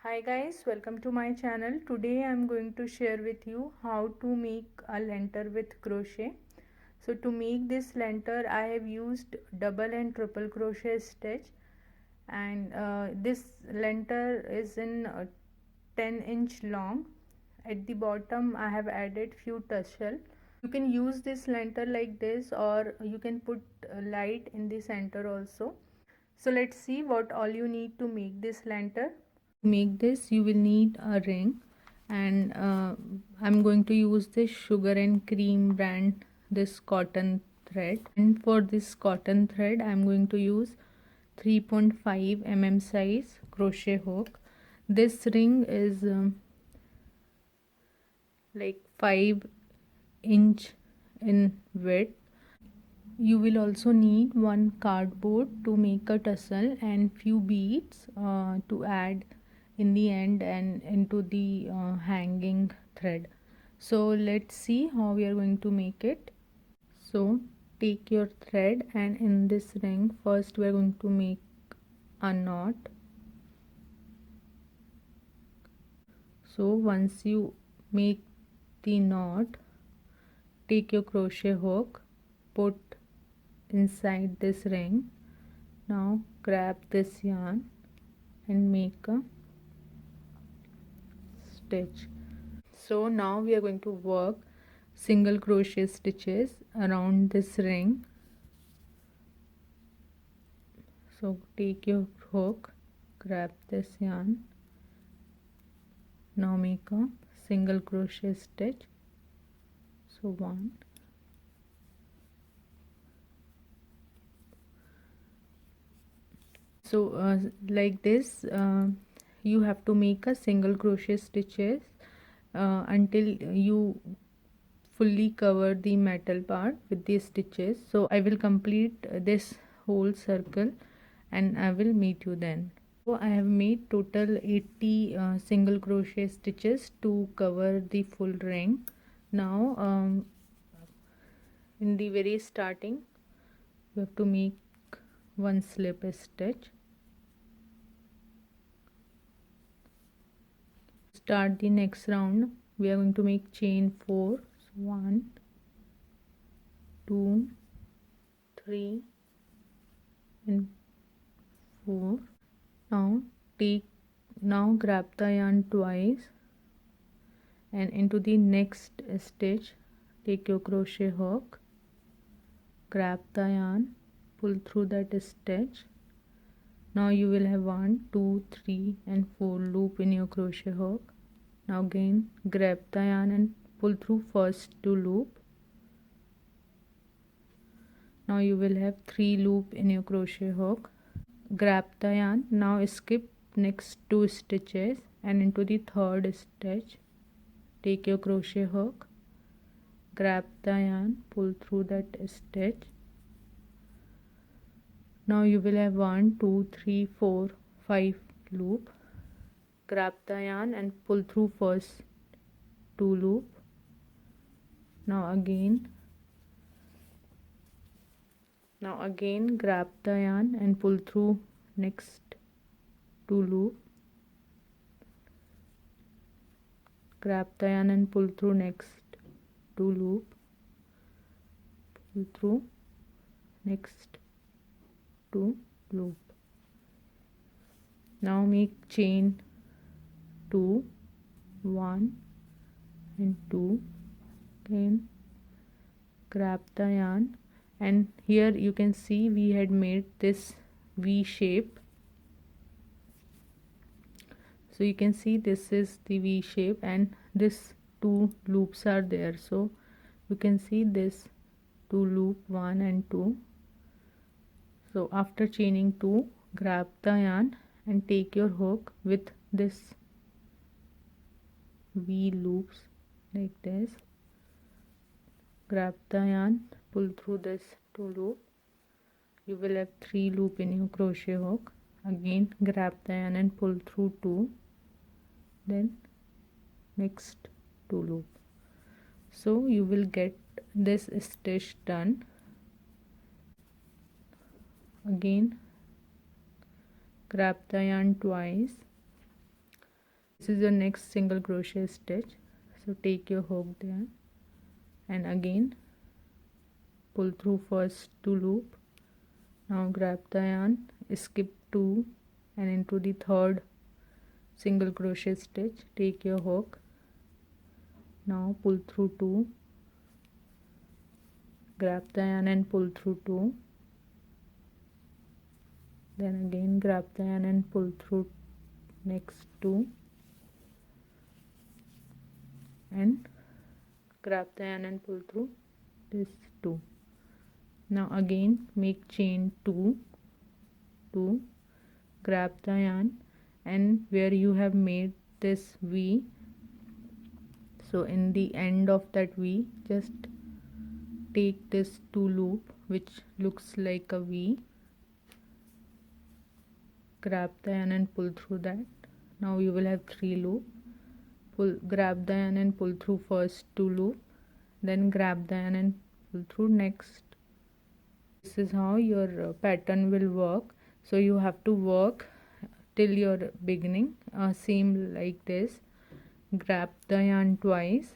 Hi guys, welcome to my channel. Today I am going to share with you how to make a lantern with crochet. So to make this lantern I have used double and triple crochet stitch, and this lantern is in 10-inch long. At the bottom I have added few tassel. You can use this lantern like this, or you can put light in the center also. So let's see what all you need to make this lantern. To make this you will need a ring, and I'm going to use this Sugar and Cream brand, this cotton thread, and for this cotton thread I'm going to use 3.5 mm size crochet hook. This ring is like 5 inch in width. You will also need one cardboard to make a tassel and few beads to add in the end and into the hanging thread. So let's see how we are going to make it. So take your thread, and in this ring first we are going to make a knot. So once you make the knot, take your crochet hook, put inside this ring. Now grab this yarn and make a stitch. So now we are going to work single crochet stitches around this ring. So take your hook, grab this yarn, now make a single crochet stitch. So one, so like this you have to make a single crochet stitches until you fully cover the metal part with these stitches. So I will complete this whole circle and I will meet you then. So I have made total 80 single crochet stitches to cover the full ring. Now in the very starting you have to make one slip stitch. Start the next round. We are going to make chain 4. So 1, 2, 3 and 4. Now grab the yarn twice, and into the next stitch take your crochet hook, grab the yarn, pull through that stitch. Now you will have 1, 2, 3 and 4 loop in your crochet hook. Now again grab the yarn and pull through first 2 loop. Now you will have 3 loop in your crochet hook. Grab the yarn, now skip next 2 stitches and into the third stitch take your crochet hook, grab the yarn, pull through that stitch. Now you will have 1, 2, 3, 4, 5 loop. Grab the yarn and pull through first 2 loop. Now again grab the yarn and pull through next 2 loop. Grab the yarn and pull through next 2 loop. Pull through next 2 loop. Now make chain 2, 1 and 2. Again grab the yarn, and here you can see we had made this V shape. So you can see this is the V shape and this 2 loops are there. So you can see this 2 loop 1 and 2. So after chaining 2, grab the yarn and take your hook with this V loops like this. Grab the yarn, pull through this 2 loop. You will have 3 loop in your crochet hook. Again grab the yarn and pull through 2, then next 2 loop. So you will get this stitch done. Again grab the yarn twice, This is your next single crochet stitch. So take your hook there and again pull through first 2 loop. Now grab the yarn, skip 2 and into the third single crochet stitch, take your hook. Now pull through 2, grab the yarn and pull through 2, then again grab the yarn and pull through next 2 and grab the yarn and pull through this 2. Now again make chain 2, grab the yarn and where you have made this V, so in the end of that V just take this 2 loop which looks like a V, grab the yarn and pull through that. Now you will have 3 loop. Grab the yarn and pull through first 2 loop, then grab the yarn and pull through next. This is how your pattern will work. So you have to work till your beginning seam like this. Grab the yarn twice,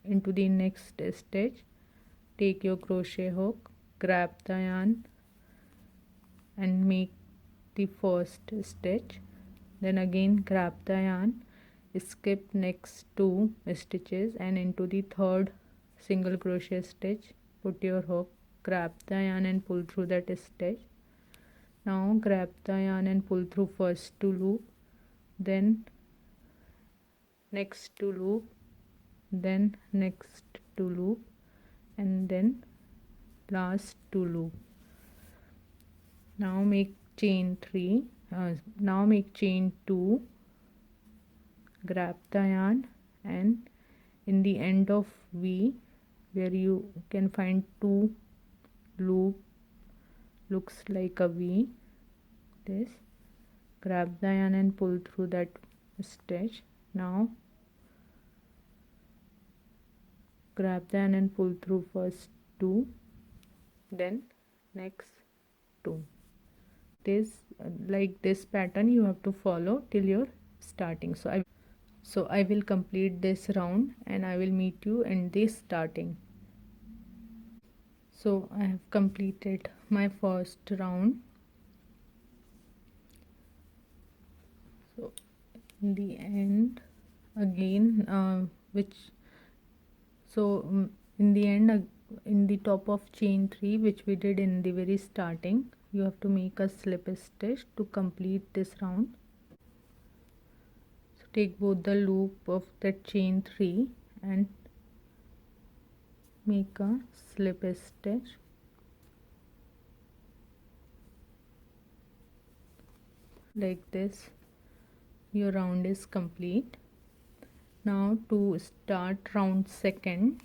into the next stitch, take your crochet hook, grab the yarn and make the first stitch, then again grab the yarn, skip next 2 stitches and into the third single crochet stitch, put your hook, grab the yarn and pull through that stitch. Now grab the yarn and pull through first 2 loop, then next 2 loop, then next 2 loop and then last 2 loop. Now make chain 3, now make chain 2, grab the yarn and in the end of V where you can find 2 loop looks like a V, this, grab the yarn and pull through that stitch. Now grab the yarn and pull through first 2, then next 2. This like this pattern you have to follow till your starting. So I will complete this round and I will meet you in this starting. So I have completed my first round. So in the end again in the end in the top of chain 3 which we did in the very starting, you have to make a slip stitch to complete this round. So take both the loop of that chain 3 and make a slip stitch. Like this your round is complete. Now to start round second,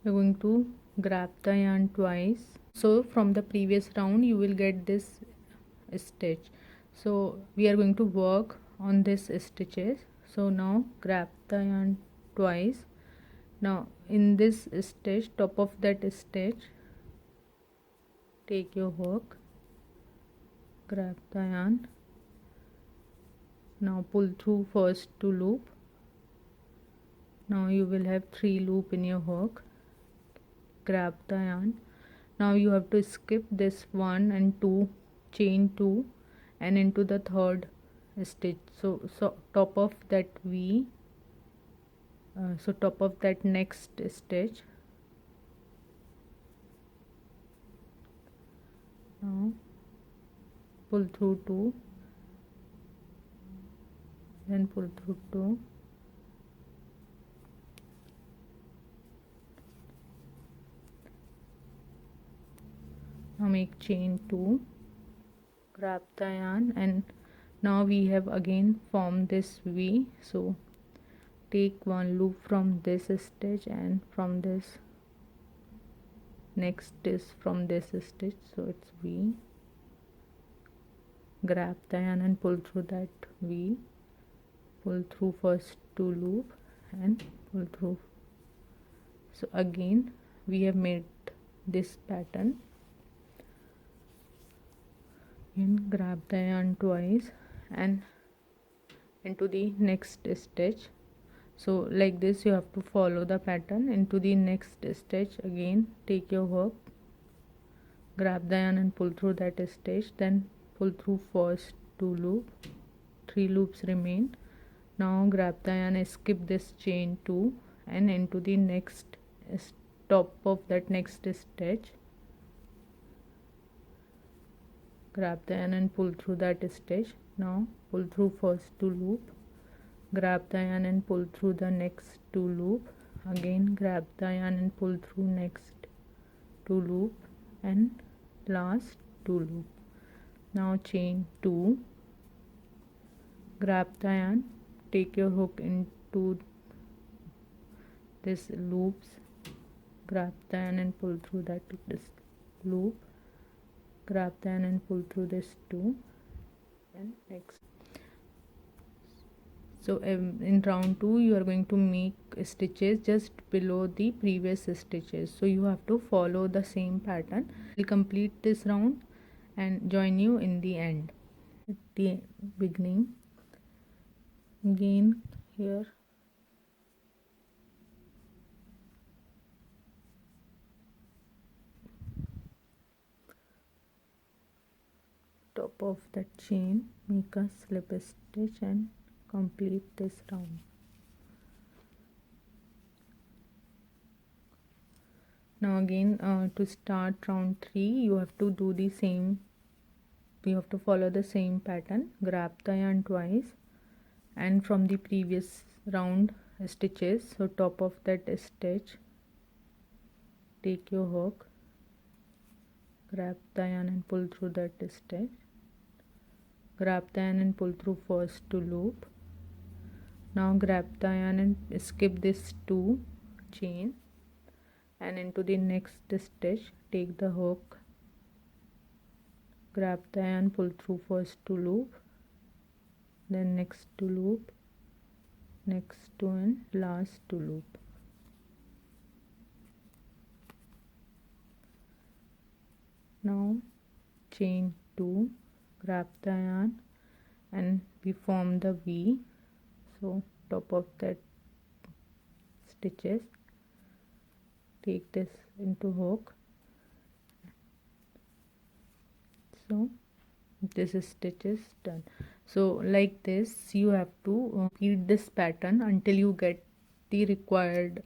we're going to grab the yarn twice. So from the previous round you will get this stitch, so we are going to work on this stitches. So now grab the yarn twice. Now in this stitch, top of that stitch, take your hook, grab the yarn, now pull through first 2 loop. Now you will have 3 loop in your hook, grab the yarn. Now you have to skip this 1 and 2, chain 2 and into the third stitch. So top of that V, top of that next stitch. Now pull through 2, then pull through 2, now make chain 2, grab the yarn and now we have again formed this V. So take 1 loop from this stitch and from this next is from this stitch, so it's V, grab the yarn and pull through that V, pull through first 2 loop and pull through. So again we have made this pattern Again grab the yarn twice and into the next stitch. So like this you have to follow the pattern. Into the next stitch, again take your hook, grab the yarn and pull through that stitch, then pull through first 2 loop, 3 loops remain. Now grab the yarn, skip this chain 2 and into the next top of that next stitch, grab the yarn and pull through that stitch. Now pull through first 2 loop, grab the yarn and pull through the next 2 loop, again grab the yarn and pull through next 2 loop and last 2 loop. Now chain 2, grab the yarn, take your hook into this loops, grab the yarn and pull through this loop, grab the yarn and pull through this 2 and next. So in round 2 you are going to make stitches just below the previous stitches, so you have to follow the same pattern. We'll complete this round and join you in the end. At the beginning, again here top of that chain, make a slip stitch and complete this round. Now again to start round 3 you have to do the same, you have to follow the same pattern. Grab the yarn twice and from the previous round stitches, so top of that stitch, take your hook, grab the yarn and pull through that stitch, grab the yarn and pull through first 2 loop. Now grab the yarn and skip this 2 chain and into the next stitch, take the hook, grab the yarn, pull through first 2 loop, then next 2 loop, next 2 and last 2 loop. Now chain 2, grab the yarn and we form the V, so top of that stitches, take this into hook, so this stitch is done. So like this you have to repeat this pattern until you get the required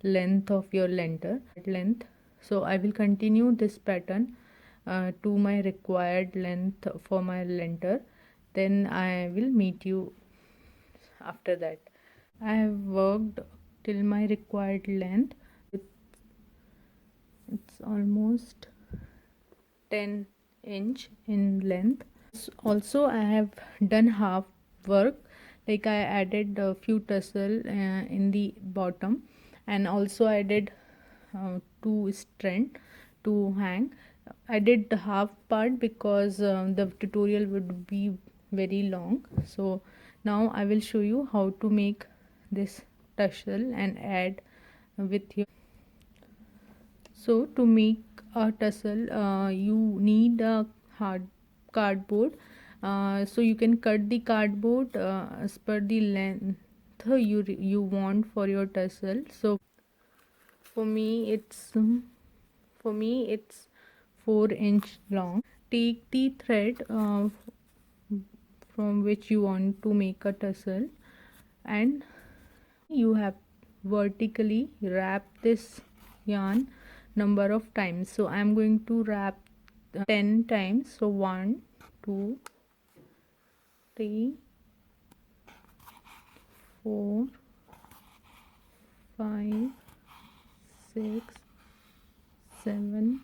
length of your length. So I will continue this pattern to my required length for my lenter, then I will meet you after that. I have worked till my required length. It's almost 10 inch in length. Also I have done half work, like I added a few tassel in the bottom and also I did 2 strand to hang. I did the half part because the tutorial would be very long. So now I will show you how to make this tassel and add with your. So to make a tassel you need a hard cardboard, so you can cut the cardboard as per the length you want for your tassel. So for me it's 4-inch long. Take the thread from which you want to make a tassel and you have vertically wrap this yarn number of times. So I am going to wrap 10 times. So 1 2 3 4 5 6 7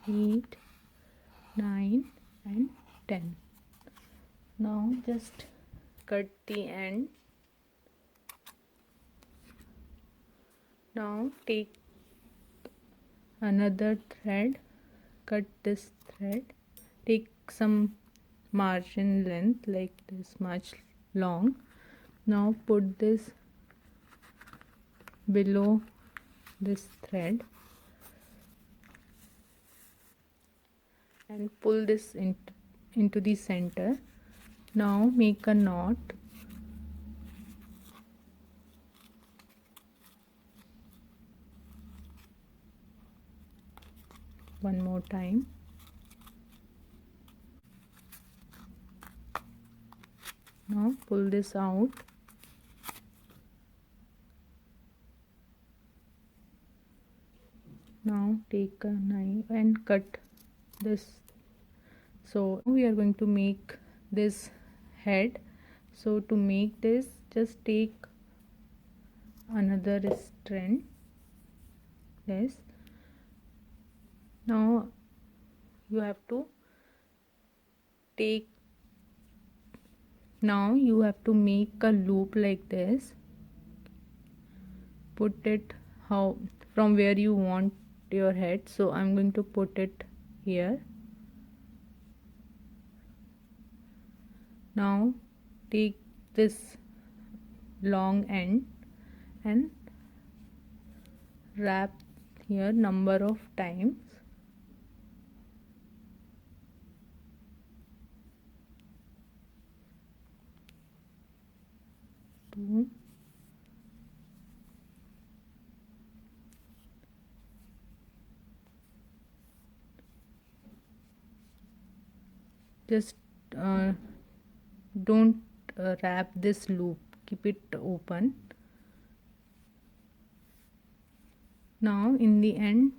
8 9 and 10. Now just cut the end. Now take another thread, cut this thread, take some margin length like this much long. Now put this below this thread and pull this into the center. Now make a knot. One more time. Now pull this out. Now take a knife and cut this. So we are going to make this head. So to make this, just take another strand. This. Now you have to take. Now you have to make a loop like this. Put it how from where you want your head. So I'm going to put it here. Now take this long end and wrap here number of times. Two. Just don't wrap this loop, keep it open. Now in the end,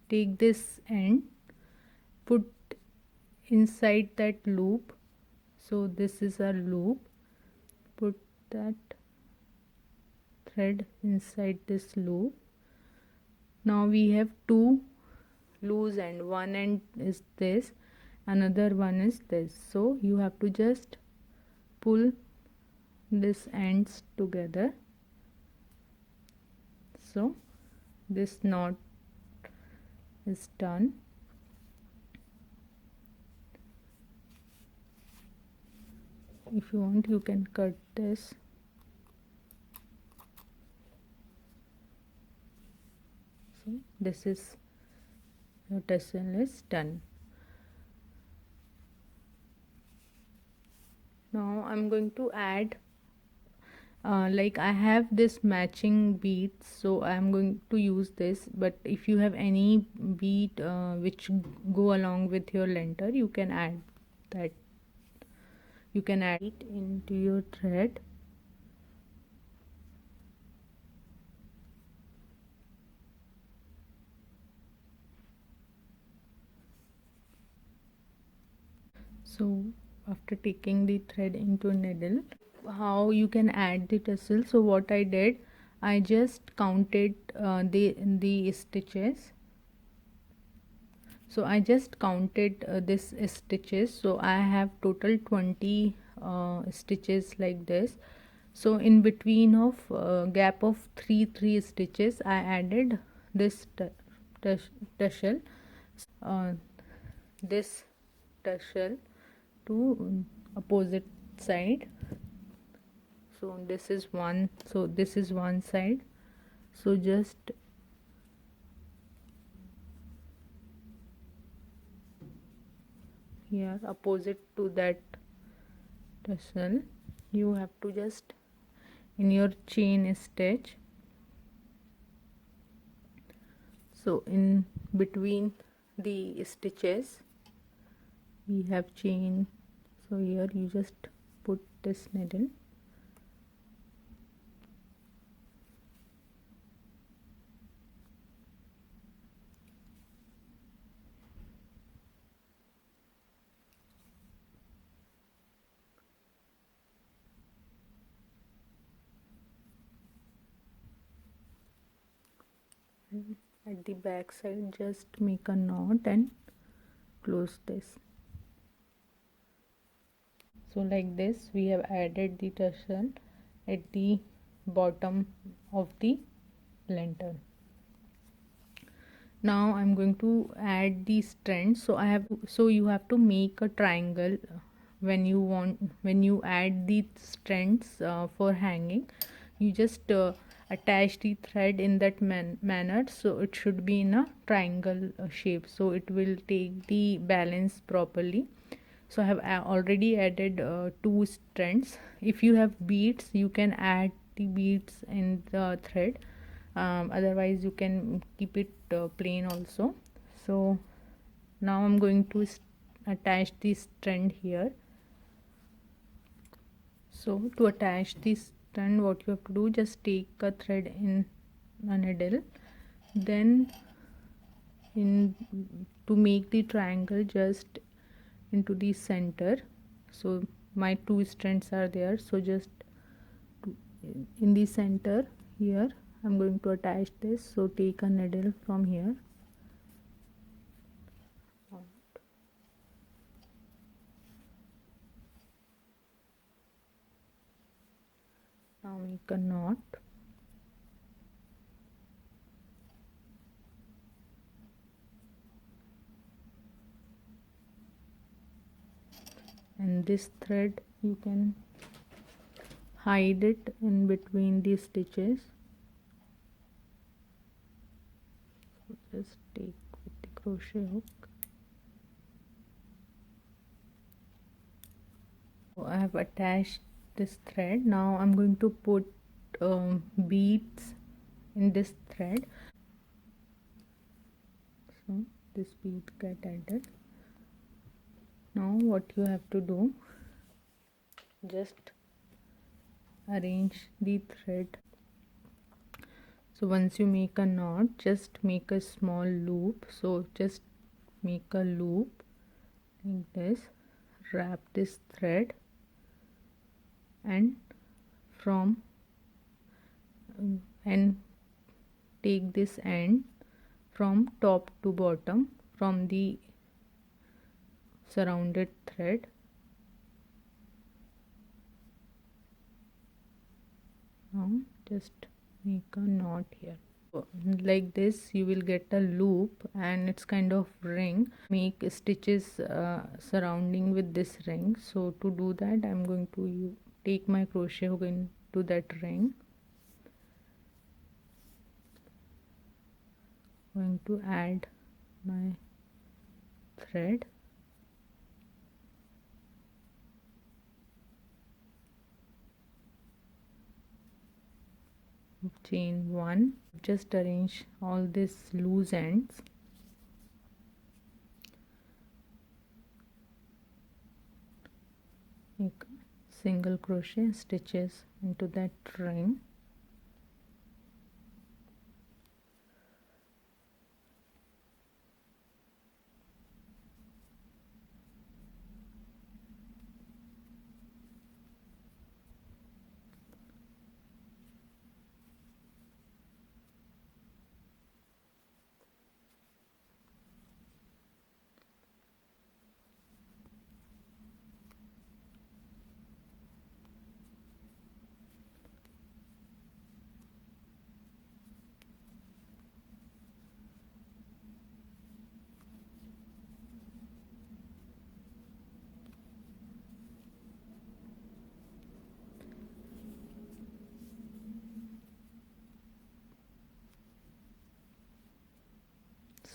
take this end, put inside that loop. So this is a loop. Put that thread inside this loop. Now we have two loose ends. One end is this, another one is this. So you have to just pull these ends together. So this knot is done. If you want, you can cut this. So this is, your tassel is done. Now I'm going to add like I have this matching beads, so I'm going to use this, but if you have any bead which go along with your lantern, you can add that. You can add it into your thread. So after taking the thread into needle, how you can add the tassel. So what I did, I just counted the stitches. So I just counted this stitches. So I have total 20 stitches like this. So in between of gap of 3 stitches, I added this tassel, this tassel to opposite side. So this is one, so this is one side. So just here opposite to that tassel, you have to just in your chain stitch. So in between the stitches we have chain. So here you just put this needle. At the back side, just make a knot and close this. So like this, we have added the tassel at the bottom of the lantern. Now I'm going to add the strands. So you have to make a triangle when you add the strands for hanging. You just attach the thread in that manner, so it should be in a triangle shape, so it will take the balance properly. So I have already added 2 strands. If you have beads, you can add the beads in the thread. Otherwise you can keep it plain also. So now I'm going to attach this strand here. So to attach this strand, what you have to do, just take a thread in a needle, then to make the triangle, just into the center. So my 2 strands are there, so just in the center here I'm going to attach this. So take a needle from here, now make a knot. And this thread you can hide it in between these stitches. So just take with the crochet hook. So I have attached this thread. Now I'm going to put beads in this thread. So this bead get added. Now what you have to do, just arrange the thread. So once you make a knot, just make a small loop. So just make a loop like this, wrap this thread, and take this end from top to bottom from the surrounded thread. Now just make a knot here. So, like this you will get a loop and it's kind of ring. Make stitches surrounding with this ring. So to do that, I'm going to take my crochet hook into that ring. Going to add my thread. Chain 1. Just arrange all these loose ends. Make single crochet stitches into that ring.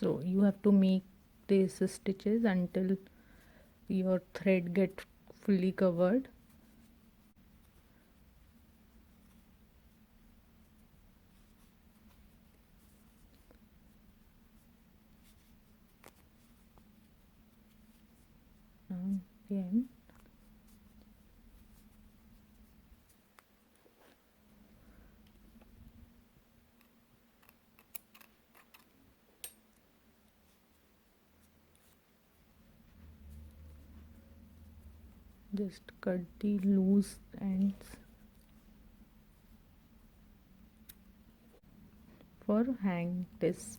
So you have to make these stitches until your thread get fully covered. Now again just cut the loose ends for hang this